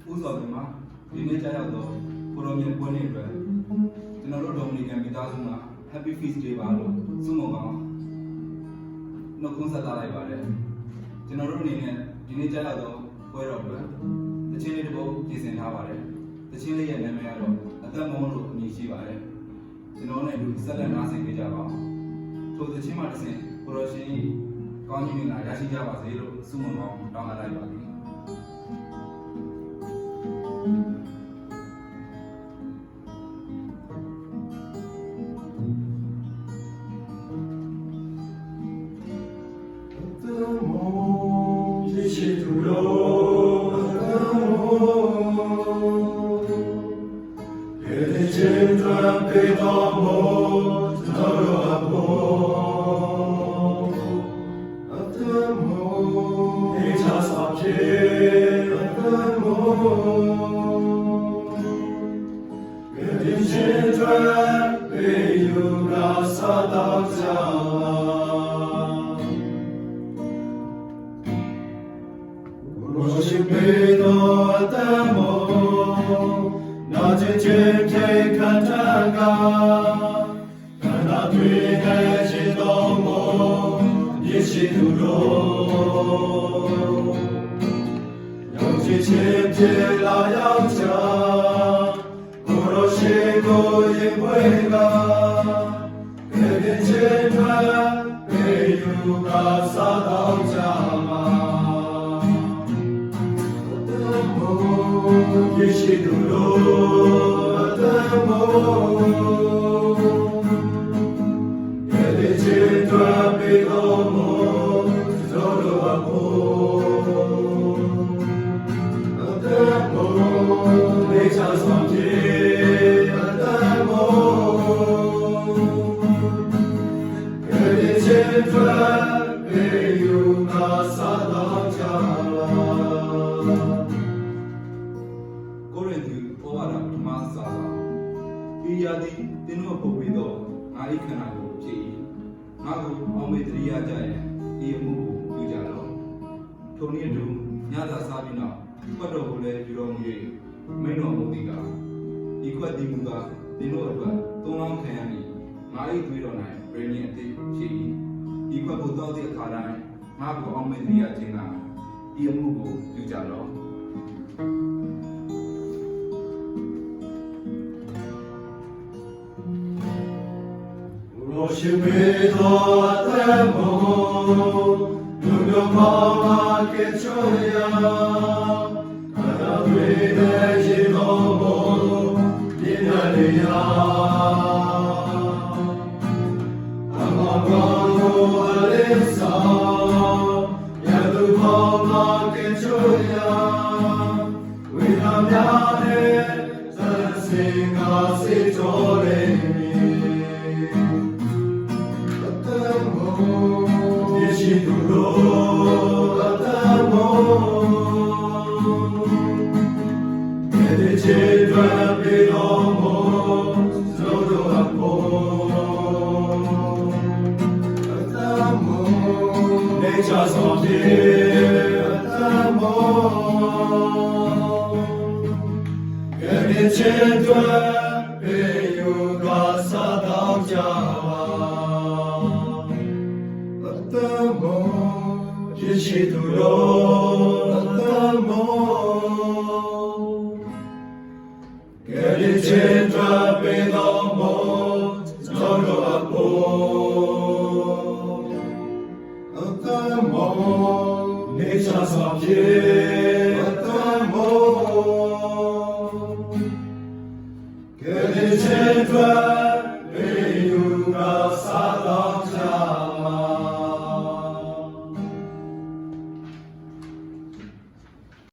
ဥစွာဒီမှာဒီနေ့ကြာရောက်တော့ကိုရောမြေပွဲနေအတွက်ကျွန်တော်တို့ဒေါမနီကန်မိသားစုမှာ Happy Feast Day ပါလို့ဆုမွန်ကောင်းနှုတ်ခွန်းဆက်ထားလိုက်ပါတယ်ကျွန်တော်တို့အနေနဲ့ဒီနေ့ကြာရောက်တော့ပွဲတော်အတွက်တခြင်းလေးတစ်ပုဒ်ပြင်ဆင်ထားပါတယ်တခြင်းလေးရဲ့နာမည်ကတော့အသက်မုန်းလို့အမည်ရှိပါတယ်ကျွန်တော်နဲ့အတူဆက်လက်နားဆင်ပေးကြပါအောင်ထိုတခြင်းမှာတစ်ဆင့်ကိုရောရှင်ကောင်းကြီးမင်္ဂလာရရှိကြပါစေလို့ဆုမွန်ကောင်းတောင်းအပ်လိုက်ပါသည်Nature